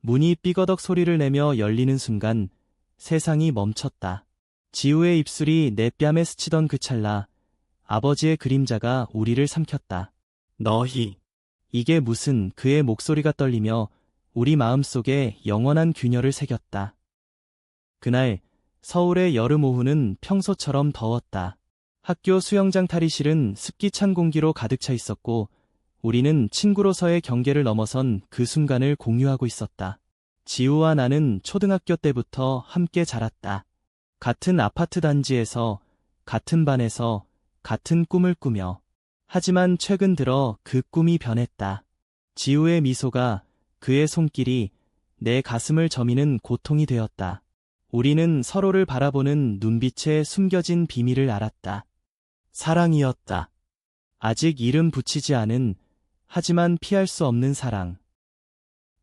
문이 삐거덕 소리를 내며 열리는 순간 세상이 멈췄다. 지우의 입술이 내 뺨에 스치던 그 찰나 아버지의 그림자가 우리를 삼켰다. 너희. 이게 무슨 그의 목소리가 떨리며 우리 마음속에 영원한 균열을 새겼다. 그날 서울의 여름 오후는 평소처럼 더웠다. 학교 수영장 탈의실은 습기 찬 공기로 가득 차 있었고 우리는 친구로서의 경계를 넘어선 그 순간을 공유하고 있었다. 지우와 나는 초등학교 때부터 함께 자랐다. 같은 아파트 단지에서, 같은 반에서, 같은 꿈을 꾸며. 하지만 최근 들어 그 꿈이 변했다. 지우의 미소가, 그의 손길이 내 가슴을 저미는 고통이 되었다. 우리는 서로를 바라보는 눈빛에 숨겨진 비밀을 알았다. 사랑이었다. 아직 이름 붙이지 않은, 하지만 피할 수 없는 사랑.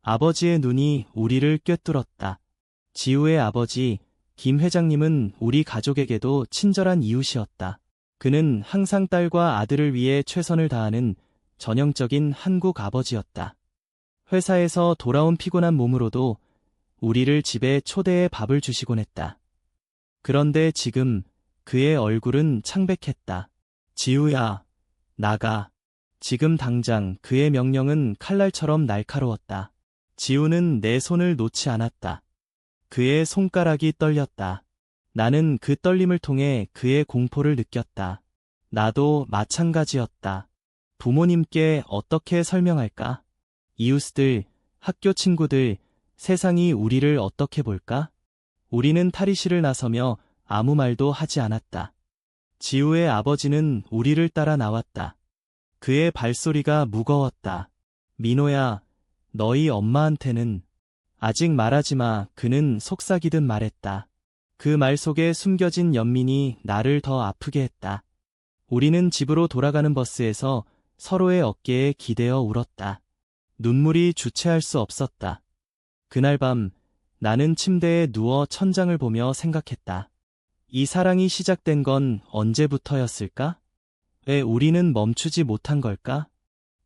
아버지의 눈이 우리를 꿰뚫었다. 지우의 아버지, 김 회장님은 우리 가족에게도 친절한 이웃이었다. 그는 항상 딸과 아들을 위해 최선을 다하는 전형적인 한국 아버지였다. 회사에서 돌아온 피곤한 몸으로도 우리를 집에 초대해 밥을 주시곤 했다. 그런데 지금 그의 얼굴은 창백했다. 지우야, 나가. 지금 당장. 그의 명령은 칼날처럼 날카로웠다. 지우는 내 손을 놓지 않았다. 그의 손가락이 떨렸다. 나는 그 떨림을 통해 그의 공포를 느꼈다. 나도 마찬가지였다. 부모님께 어떻게 설명할까? 이웃들, 학교 친구들, 세상이 우리를 어떻게 볼까? 우리는 탈의실을 나서며 아무 말도 하지 않았다. 지우의 아버지는 우리를 따라 나왔다. 그의 발소리가 무거웠다. 민호야, 너희 엄마한테는 아직 말하지 마. 그는 속삭이듯 말했다. 그 말 속에 숨겨진 연민이 나를 더 아프게 했다. 우리는 집으로 돌아가는 버스에서 서로의 어깨에 기대어 울었다. 눈물이 주체할 수 없었다. 그날 밤 나는 침대에 누워 천장을 보며 생각했다. 이 사랑이 시작된 건 언제부터였을까? 왜 우리는 멈추지 못한 걸까?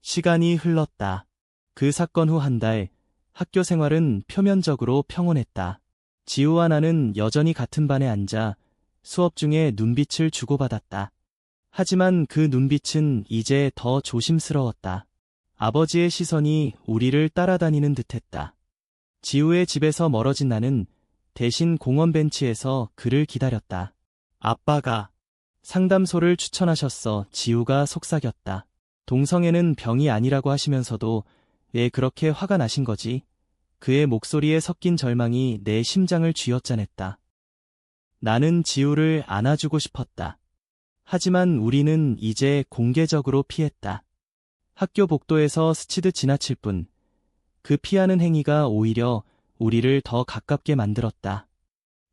시간이 흘렀다. 그 사건 후 한 달, 학교 생활은 표면적으로 평온했다. 지우와 나는 여전히 같은 반에 앉아 수업 중에 눈빛을 주고받았다. 하지만 그 눈빛은 이제 더 조심스러웠다. 아버지의 시선이 우리를 따라다니는 듯했다. 지우의 집에서 멀어진 나는 대신 공원 벤치에서 그를 기다렸다. 아빠가 상담소를 추천하셨어. 지우가 속삭였다. 동성애는 병이 아니라고 하시면서도 왜 그렇게 화가 나신 거지? 그의 목소리에 섞인 절망이 내 심장을 쥐어짜냈다. 나는 지우를 안아주고 싶었다. 하지만 우리는 이제 공개적으로 피했다. 학교 복도에서 스치듯 지나칠 뿐, 그 피하는 행위가 오히려 우리를 더 가깝게 만들었다.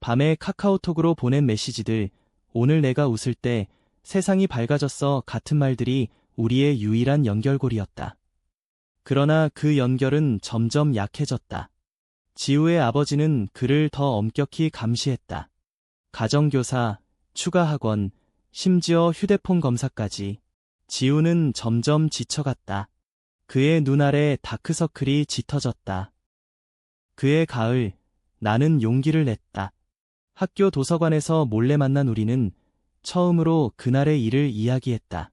밤에 카카오톡으로 보낸 메시지들, 오늘 내가 웃을 때 세상이 밝아졌어 같은 말들이 우리의 유일한 연결고리였다. 그러나 그 연결은 점점 약해졌다. 지우의 아버지는 그를 더 엄격히 감시했다. 가정교사, 추가 학원, 심지어 휴대폰 검사까지. 지우는 점점 지쳐갔다. 그의 눈 아래 다크서클이 짙어졌다. 그의 가을, 나는 용기를 냈다. 학교 도서관에서 몰래 만난 우리는 처음으로 그날의 일을 이야기했다.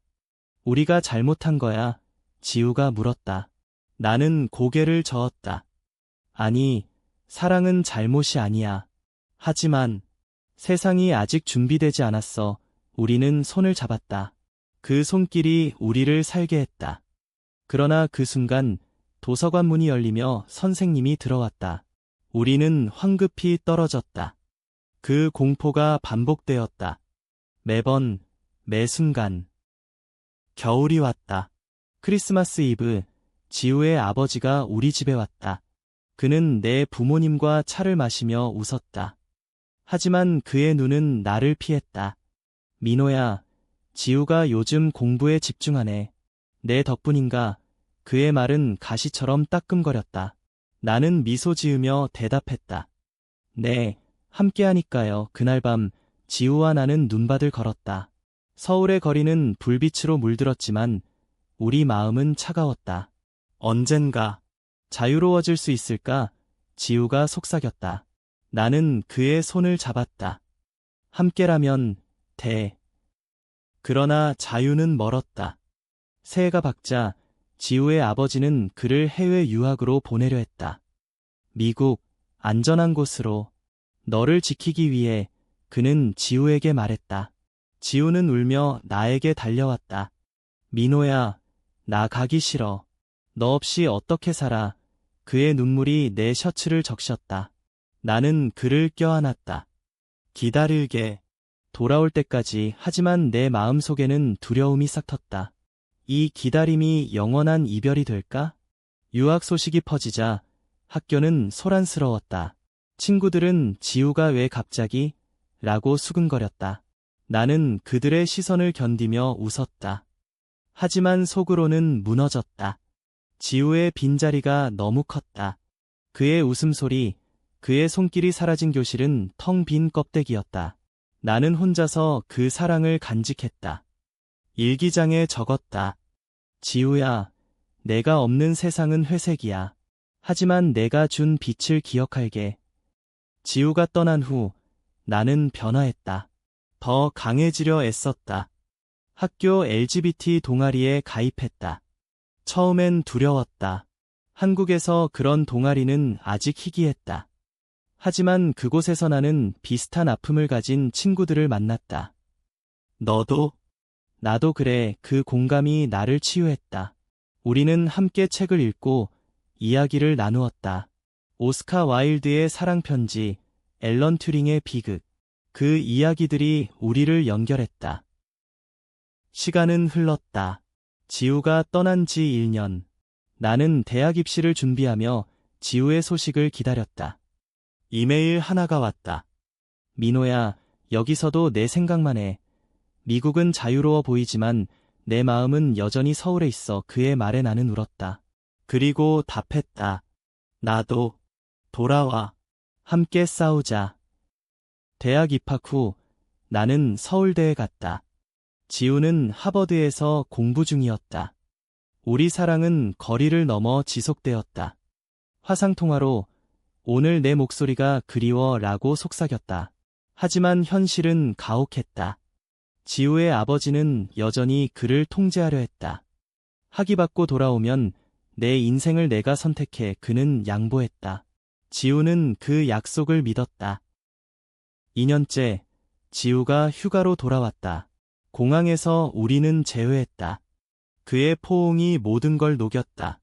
우리가 잘못한 거야, 지우가 물었다. 나는 고개를 저었다. 아니, 사랑은 잘못이 아니야. 하지만 세상이 아직 준비되지 않았어. 우리는 손을 잡았다. 그 손길이 우리를 살게 했다. 그러나 그 순간 도서관 문이 열리며 선생님이 들어왔다. 우리는 황급히 떨어졌다. 그 공포가 반복되었다. 매번, 매 순간. 겨울이 왔다. 크리스마스 이브, 지우의 아버지가 우리 집에 왔다. 그는 내 부모님과 차를 마시며 웃었다. 하지만 그의 눈은 나를 피했다. 민호야, 지우가 요즘 공부에 집중하네. 내 덕분인가? 그의 말은 가시처럼 따끔거렸다. 나는 미소 지으며 대답했다. 네, 함께하니까요. 그날 밤 지우와 나는 눈밭을 걸었다. 서울의 거리는 불빛으로 물들었지만 우리 마음은 차가웠다. 언젠가 자유로워질 수 있을까? 지우가 속삭였다. 나는 그의 손을 잡았다. 함께라면 돼. 그러나 자유는 멀었다. 새해가 밝자 지우의 아버지는 그를 해외 유학으로 보내려 했다. 미국, 안전한 곳으로. 너를 지키기 위해 그는 지우에게 말했다. 지우는 울며 나에게 달려왔다. 민호야, 나 가기 싫어. 너 없이 어떻게 살아. 그의 눈물이 내 셔츠를 적셨다. 나는 그를 껴안았다. 기다릴게. 돌아올 때까지. 하지만 내 마음속에는 두려움이 싹 텄다. 이 기다림이 영원한 이별이 될까? 유학 소식이 퍼지자 학교는 소란스러웠다. 친구들은 지우가 왜 갑자기? 라고 수근거렸다. 나는 그들의 시선을 견디며 웃었다. 하지만 속으로는 무너졌다. 지우의 빈자리가 너무 컸다. 그의 웃음소리, 그의 손길이 사라진 교실은 텅 빈 껍데기였다. 나는 혼자서 그 사랑을 간직했다. 일기장에 적었다. 지우야, 내가 없는 세상은 회색이야. 하지만 내가 준 빛을 기억할게. 지우가 떠난 후 나는 변화했다. 더 강해지려 애썼다. 학교 LGBT 동아리에 가입했다. 처음엔 두려웠다. 한국에서 그런 동아리는 아직 희귀했다. 하지만 그곳에서 나는 비슷한 아픔을 가진 친구들을 만났다. 너도? 나도 그래. 그 공감이 나를 치유했다. 우리는 함께 책을 읽고 이야기를 나누었다. 오스카 와일드의 사랑편지, 앨런 튜링의 비극. 그 이야기들이 우리를 연결했다. 시간은 흘렀다. 지우가 떠난 지 1년. 나는 대학 입시를 준비하며 지우의 소식을 기다렸다. 이메일 하나가 왔다. 민호야, 여기서도 내 생각만 해. 미국은 자유로워 보이지만 내 마음은 여전히 서울에 있어. 그의 말에 나는 울었다. 그리고 답했다. 나도. 돌아와. 함께 싸우자. 대학 입학 후 나는 서울대에 갔다. 지우는 하버드에서 공부 중이었다. 우리 사랑은 거리를 넘어 지속되었다. 화상통화로 오늘 내 목소리가 그리워 라고 속삭였다. 하지만 현실은 가혹했다. 지우의 아버지는 여전히 그를 통제하려 했다. 학위 받고 돌아오면 내 인생을 내가 선택해. 그는 양보했다. 지우는 그 약속을 믿었다. 2년째 지우가 휴가로 돌아왔다. 공항에서 우리는 재회했다. 그의 포옹이 모든 걸 녹였다.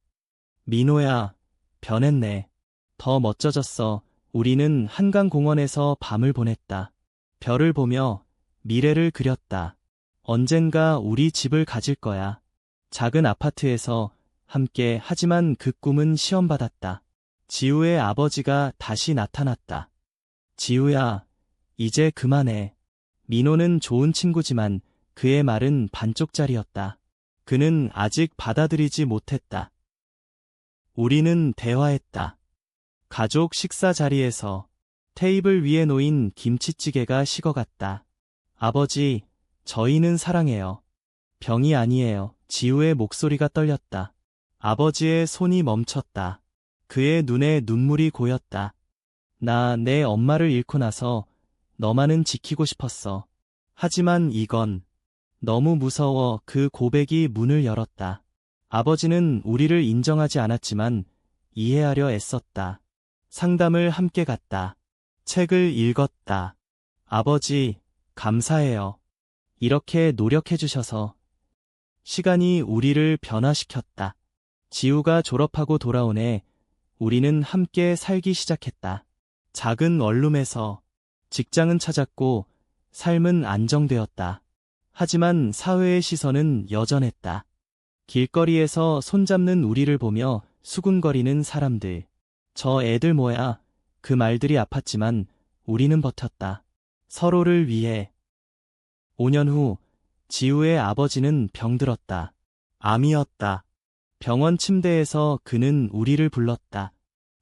민호야, 변했네. 더 멋져졌어. 우리는 한강공원에서 밤을 보냈다. 별을 보며 미래를 그렸다. 언젠가 우리 집을 가질 거야. 작은 아파트에서 함께. 하지만 그 꿈은 시험받았다. 지우의 아버지가 다시 나타났다. 지우야, 이제 그만해. 민호는 좋은 친구지만 그의 말은 반쪽짜리였다. 그는 아직 받아들이지 못했다. 우리는 대화했다. 가족 식사 자리에서 테이블 위에 놓인 김치찌개가 식어갔다. 아버지, 저희는 사랑해요. 병이 아니에요. 지우의 목소리가 떨렸다. 아버지의 손이 멈췄다. 그의 눈에 눈물이 고였다. 나 내 엄마를 잃고 나서 너만은 지키고 싶었어. 하지만 이건 너무 무서워. 그 고백이 문을 열었다. 아버지는 우리를 인정하지 않았지만 이해하려 애썼다. 상담을 함께 갔다. 책을 읽었다. 아버지, 감사해요. 이렇게 노력해 주셔서. 시간이 우리를 변화시켰다. 지우가 졸업하고 돌아온 해 우리는 함께 살기 시작했다. 작은 원룸에서. 직장은 찾았고 삶은 안정되었다. 하지만 사회의 시선은 여전했다. 길거리에서 손잡는 우리를 보며 수군거리는 사람들. 저 애들 뭐야? 그 말들이 아팠지만 우리는 버텼다. 서로를 위해. 5년 후 지우의 아버지는 병들었다. 암이었다. 병원 침대에서 그는 우리를 불렀다.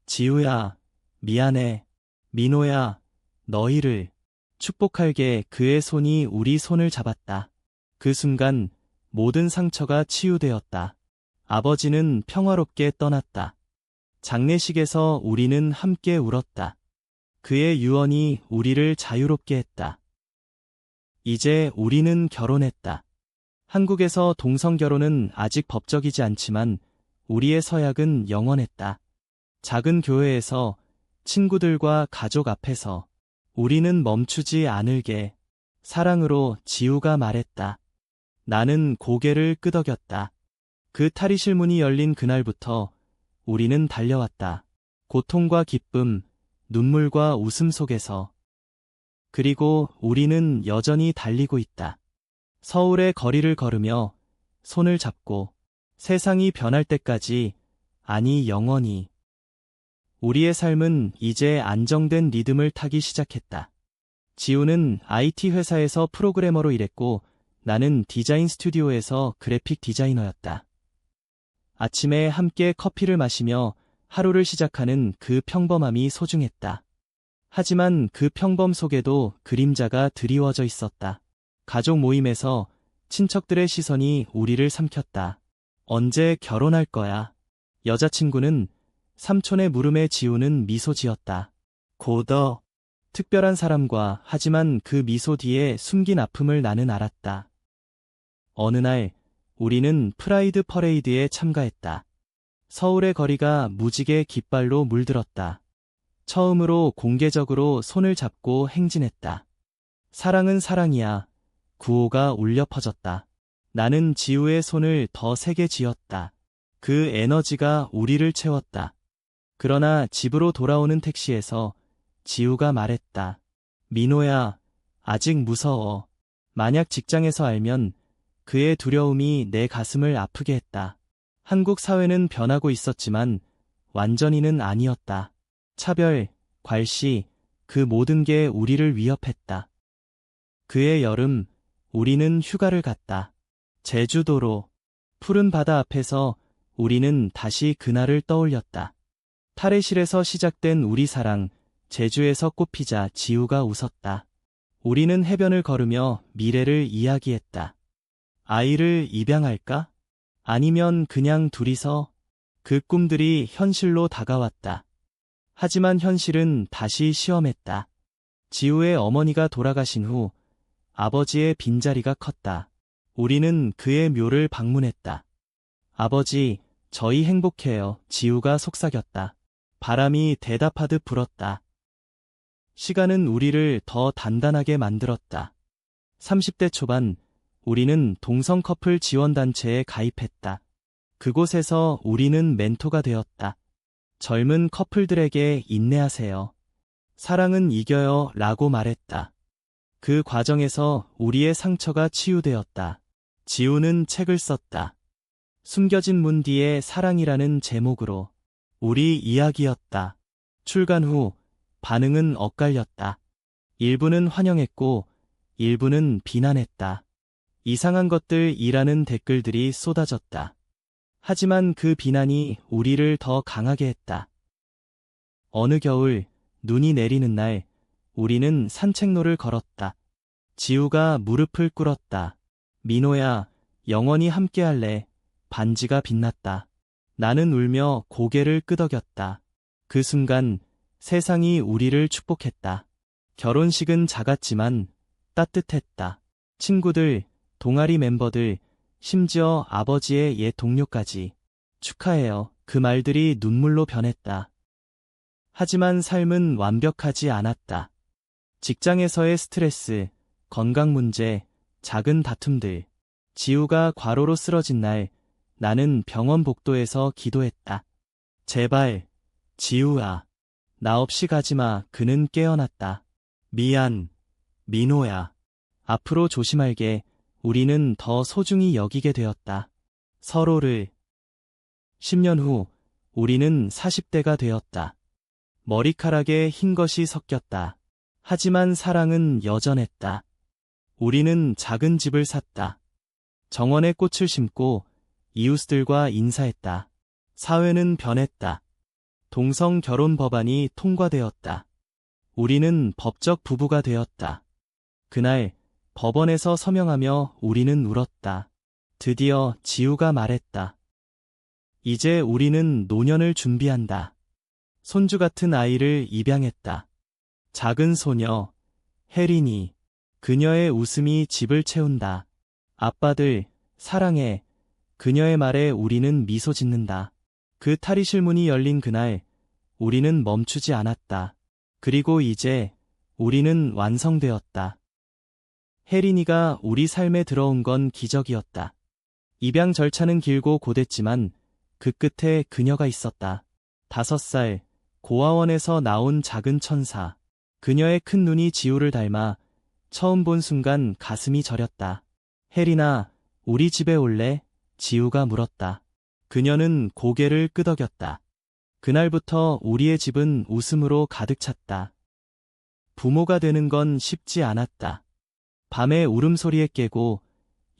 지우야, 미안해. 민호야, 너희를 축복할게. 그의 손이 우리 손을 잡았다. 그 순간 모든 상처가 치유되었다. 아버지는 평화롭게 떠났다. 장례식에서 우리는 함께 울었다. 그의 유언이 우리를 자유롭게 했다. 이제 우리는 결혼했다. 한국에서 동성결혼은 아직 법적이지 않지만 우리의 서약은 영원했다. 작은 교회에서 친구들과 가족 앞에서 우리는 멈추지 않을게. 사랑으로 지우가 말했다. 나는 고개를 끄덕였다. 그 탈의실문이 열린 그날부터 우리는 달려왔다. 고통과 기쁨, 눈물과 웃음 속에서. 그리고 우리는 여전히 달리고 있다. 서울의 거리를 걸으며 손을 잡고 세상이 변할 때까지, 아니 영원히. 우리의 삶은 이제 안정된 리듬을 타기 시작했다. 지우는 IT 회사에서 프로그래머로 일했고 나는 디자인 스튜디오에서 그래픽 디자이너였다. 아침에 함께 커피를 마시며 하루를 시작하는 그 평범함이 소중했다. 하지만 그 평범 속에도 그림자가 드리워져 있었다. 가족 모임에서 친척들의 시선이 우리를 삼켰다. 언제 결혼할 거야? 여자친구는 삼촌의 물음에 지우는 미소 지었다. 고더. 특별한 사람과. 하지만 그 미소 뒤에 숨긴 아픔을 나는 알았다. 어느 날 우리는 프라이드 퍼레이드에 참가했다. 서울의 거리가 무지개 깃발로 물들었다. 처음으로 공개적으로 손을 잡고 행진했다. 사랑은 사랑이야. 구호가 울려 퍼졌다. 나는 지우의 손을 더 세게 쥐었다. 그 에너지가 우리를 채웠다. 그러나 집으로 돌아오는 택시에서 지우가 말했다. 민호야, 아직 무서워. 만약 직장에서 알면. 그의 두려움이 내 가슴을 아프게 했다. 한국 사회는 변하고 있었지만 완전히는 아니었다. 차별, 괄시, 그 모든 게 우리를 위협했다. 그해 여름, 우리는 휴가를 갔다. 제주도로. 푸른 바다 앞에서 우리는 다시 그날을 떠올렸다. 탈의실에서 시작된 우리 사랑, 제주에서 꽃피자. 지우가 웃었다. 우리는 해변을 걸으며 미래를 이야기했다. 아이를 입양할까? 아니면 그냥 둘이서? 그 꿈들이 현실로 다가왔다. 하지만 현실은 다시 시험했다. 지우의 어머니가 돌아가신 후 아버지의 빈자리가 컸다. 우리는 그의 묘를 방문했다. 아버지, 저희 행복해요. 지우가 속삭였다. 바람이 대답하듯 불었다. 시간은 우리를 더 단단하게 만들었다. 30대 초반, 우리는 동성 커플 지원단체에 가입했다. 그곳에서 우리는 멘토가 되었다. 젊은 커플들에게 인내하세요. 사랑은 이겨요 라고 말했다. 그 과정에서 우리의 상처가 치유되었다. 지우는 책을 썼다. 숨겨진 문 뒤에 사랑이라는 제목으로. 우리 이야기였다. 출간 후 반응은 엇갈렸다. 일부는 환영했고 일부는 비난했다. 이상한 것들이라는 댓글들이 쏟아졌다. 하지만 그 비난이 우리를 더 강하게 했다. 어느 겨울, 눈이 내리는 날, 우리는 산책로를 걸었다. 지우가 무릎을 꿇었다. 민호야, 영원히 함께할래. 반지가 빛났다. 나는 울며 고개를 끄덕였다. 그 순간 세상이 우리를 축복했다. 결혼식은 작았지만 따뜻했다. 친구들, 동아리 멤버들, 심지어 아버지의 옛 동료까지. 축하해요. 그 말들이 눈물로 변했다. 하지만 삶은 완벽하지 않았다. 직장에서의 스트레스, 건강 문제, 작은 다툼들. 지우가 과로로 쓰러진 날, 나는 병원 복도에서 기도했다. 제발, 지우야. 나 없이 가지마. 그는 깨어났다. 미안, 민호야. 앞으로 조심할게. 우리는 더 소중히 여기게 되었다. 서로를. 10년 후, 우리는 40대가 되었다. 머리카락에 흰 것이 섞였다. 하지만 사랑은 여전했다. 우리는 작은 집을 샀다. 정원에 꽃을 심고 이웃들과 인사했다. 사회는 변했다. 동성 결혼 법안이 통과되었다. 우리는 법적 부부가 되었다. 그날 법원에서 서명하며 우리는 울었다. 드디어 지우가 말했다. 이제 우리는 노년을 준비한다. 손주 같은 아이를 입양했다. 작은 소녀, 혜린이. 그녀의 웃음이 집을 채운다. 아빠들, 사랑해. 그녀의 말에 우리는 미소 짓는다. 그 탈의실 문이 열린 그날, 우리는 멈추지 않았다. 그리고 이제, 우리는 완성되었다. 혜린이가 우리 삶에 들어온 건 기적이었다. 입양 절차는 길고 고됐지만, 그 끝에 그녀가 있었다. 5살, 고아원에서 나온 작은 천사. 그녀의 큰 눈이 지우를 닮아 처음 본 순간 가슴이 저렸다. 혜린아, 우리 집에 올래? 지우가 물었다. 그녀는 고개를 끄덕였다. 그날부터 우리의 집은 웃음으로 가득 찼다. 부모가 되는 건 쉽지 않았다. 밤에 울음소리에 깨고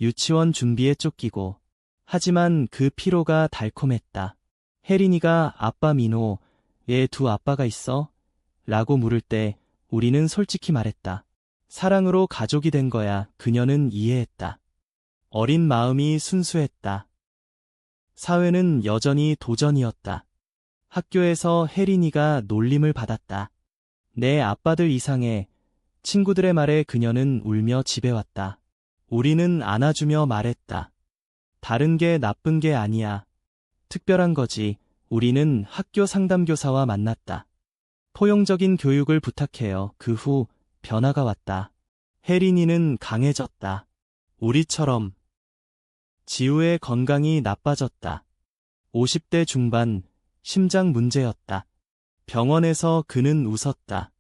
유치원 준비에 쫓기고 하지만 그 피로가 달콤했다. 혜린이가 아빠 민호, 얘 두 아빠가 있어? 라고 물을 때 우리는 솔직히 말했다. 사랑으로 가족이 된 거야. 그녀는 이해했다. 어린 마음이 순수했다. 사회는 여전히 도전이었다. 학교에서 혜린이가 놀림을 받았다. 내 아빠들 이상해. 친구들의 말에 그녀는 울며 집에 왔다. 우리는 안아주며 말했다. 다른 게 나쁜 게 아니야. 특별한 거지. 우리는 학교 상담교사와 만났다. 포용적인 교육을 부탁해요. 그 후 변화가 왔다. 혜린이는 강해졌다. 우리처럼. 지우의 건강이 나빠졌다. 50대 중반, 심장 문제였다. 병원에서 그는 웃었다.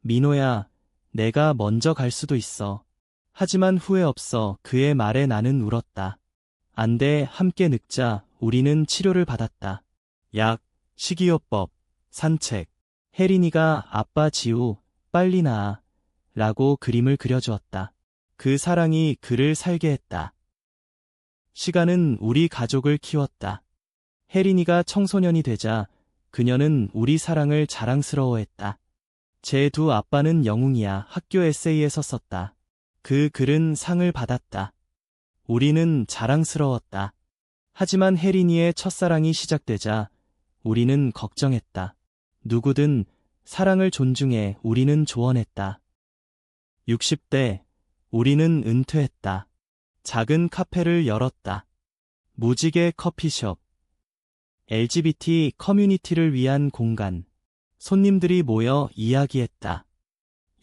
민호야, 내가 먼저 갈 수도 있어. 하지만 후회 없어. 그의 말에 나는 울었다. 안 돼, 함께 늙자. 우리는 치료를 받았다. 약, 식이요법, 산책. 혜린이가 아빠 지우, 빨리 나아. 라고 그림을 그려주었다. 그 사랑이 그를 살게 했다. 시간은 우리 가족을 키웠다. 혜린이가 청소년이 되자 그녀는 우리 사랑을 자랑스러워했다. 제 두 아빠는 영웅이야. 학교 에세이에서 썼다. 그 글은 상을 받았다. 우리는 자랑스러웠다. 하지만 혜린이의 첫사랑이 시작되자 우리는 걱정했다. 누구든 사랑을 존중해. 우리는 조언했다. 60대, 우리는 은퇴했다. 작은 카페를 열었다. 무지개 커피숍. LGBT 커뮤니티를 위한 공간. 손님들이 모여 이야기했다.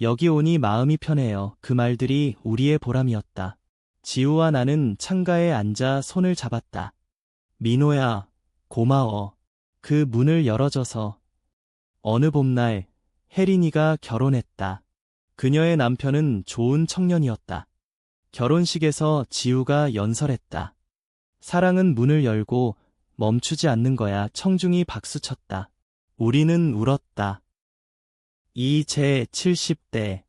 여기 오니 마음이 편해요. 그 말들이 우리의 보람이었다. 지우와 나는 창가에 앉아 손을 잡았다. 민호야, 고마워. 그 문을 열어줘서. 어느 봄날, 혜린이가 결혼했다. 그녀의 남편은 좋은 청년이었다. 결혼식에서 지우가 연설했다. 사랑은 문을 열고 멈추지 않는 거야. 청중이 박수쳤다. 우리는 울었다. 이제 70대.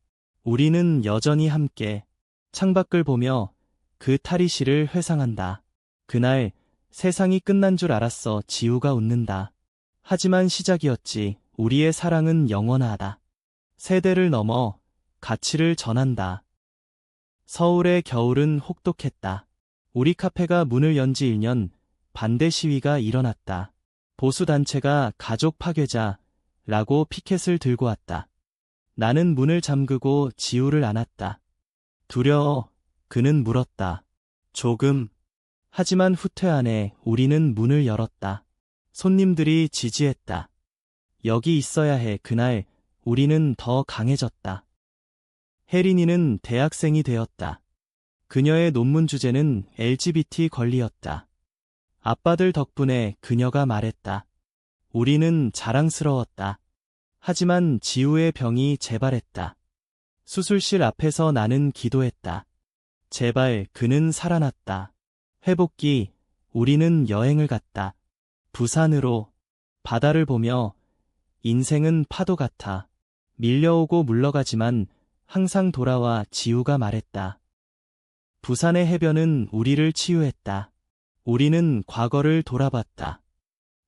우리는 여전히 함께. 창밖을 보며 그 탈의실을 회상한다. 그날 세상이 끝난 줄 알았어. 지우가 웃는다. 하지만 시작이었지. 우리의 사랑은 영원하다. 세대를 넘어 가치를 전한다. 서울의 겨울은 혹독했다. 우리 카페가 문을 연 지 1년, 반대 시위가 일어났다. 보수단체가 가족 파괴자라고 피켓을 들고 왔다. 나는 문을 잠그고 지우를 안았다. 두려워. 그는 물었다. 조금. 하지만 후퇴 안에 우리는 문을 열었다. 손님들이 지지했다. 여기 있어야 해. 그날 우리는 더 강해졌다. 혜린이는 대학생이 되었다. 그녀의 논문 주제는 LGBT 권리였다. 아빠들 덕분에 그녀가 말했다. 우리는 자랑스러웠다. 하지만 지우의 병이 재발했다. 수술실 앞에서 나는 기도했다. 제발 그는 살아났다. 회복기, 우리는 여행을 갔다. 부산으로. 바다를 보며 인생은 파도 같아. 밀려오고 물러가지만 항상 돌아와. 지우가 말했다. 부산의 해변은 우리를 치유했다. 우리는 과거를 돌아봤다.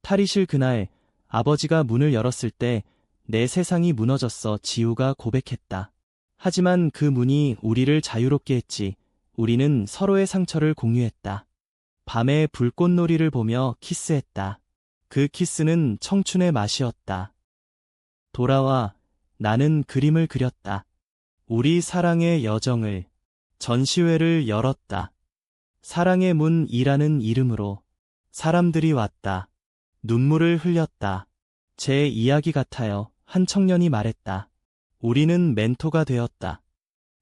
탈의실 그날 아버지가 문을 열었을 때 내 세상이 무너졌어. 지우가 고백했다. 하지만 그 문이 우리를 자유롭게 했지. 우리는 서로의 상처를 공유했다. 밤에 불꽃놀이를 보며 키스했다. 그 키스는 청춘의 맛이었다. 돌아와 나는 그림을 그렸다. 우리 사랑의 여정을, 전시회를 열었다. 사랑의 문이라는 이름으로 사람들이 왔다. 눈물을 흘렸다. 제 이야기 같아요. 한 청년이 말했다. 우리는 멘토가 되었다.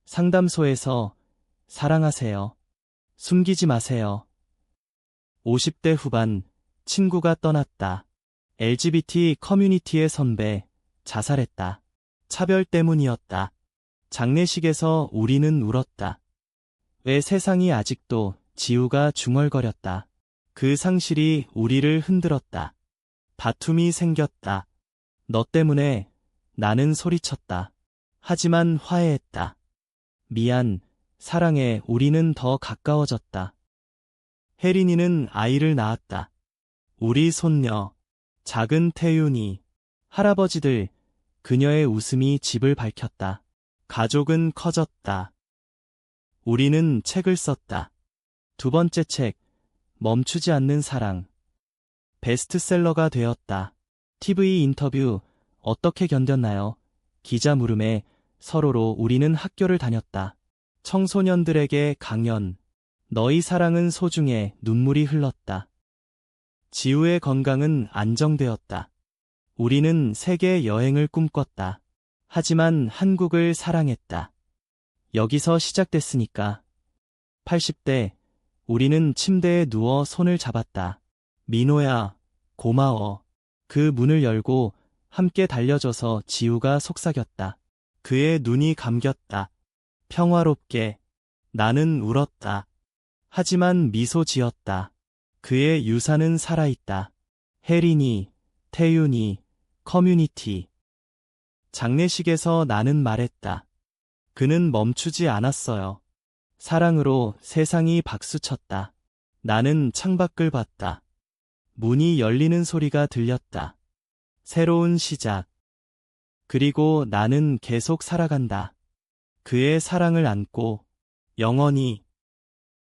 상담소에서 사랑하세요. 숨기지 마세요. 50대 후반 친구가 떠났다. LGBT 커뮤니티의 선배 자살했다. 차별 때문이었다. 장례식에서 우리는 울었다. 왜 세상이 아직도 지우가 중얼거렸다. 그 상실이 우리를 흔들었다. 다툼이 생겼다. 너 때문에 나는 소리쳤다. 하지만 화해했다. 미안, 사랑해, 우리는 더 가까워졌다. 혜린이는 아이를 낳았다. 우리 손녀, 작은 태윤이, 할아버지들, 그녀의 웃음이 집을 밝혔다. 가족은 커졌다. 우리는 책을 썼다. 두 번째 책, 멈추지 않는 사랑. 베스트셀러가 되었다. TV 인터뷰, 어떻게 견뎠나요? 기자 물음에 서로로 우리는 학교를 다녔다. 청소년들에게 강연. 너희 사랑은 소중해. 눈물이 흘렀다. 지우의 건강은 안정되었다. 우리는 세계 여행을 꿈꿨다. 하지만 한국을 사랑했다. 여기서 시작됐으니까. 80대, 우리는 침대에 누워 손을 잡았다. 민호야, 고마워. 그 문을 열고 함께 달려줘서 지우가 속삭였다. 그의 눈이 감겼다. 평화롭게. 나는 울었다. 하지만 미소 지었다. 그의 유산은 살아있다. 혜린이, 태윤이, 커뮤니티. 장례식에서 나는 말했다. 그는 멈추지 않았어요. 사랑으로 세상이 박수쳤다. 나는 창밖을 봤다. 문이 열리는 소리가 들렸다. 새로운 시작. 그리고 나는 계속 살아간다. 그의 사랑을 안고 영원히.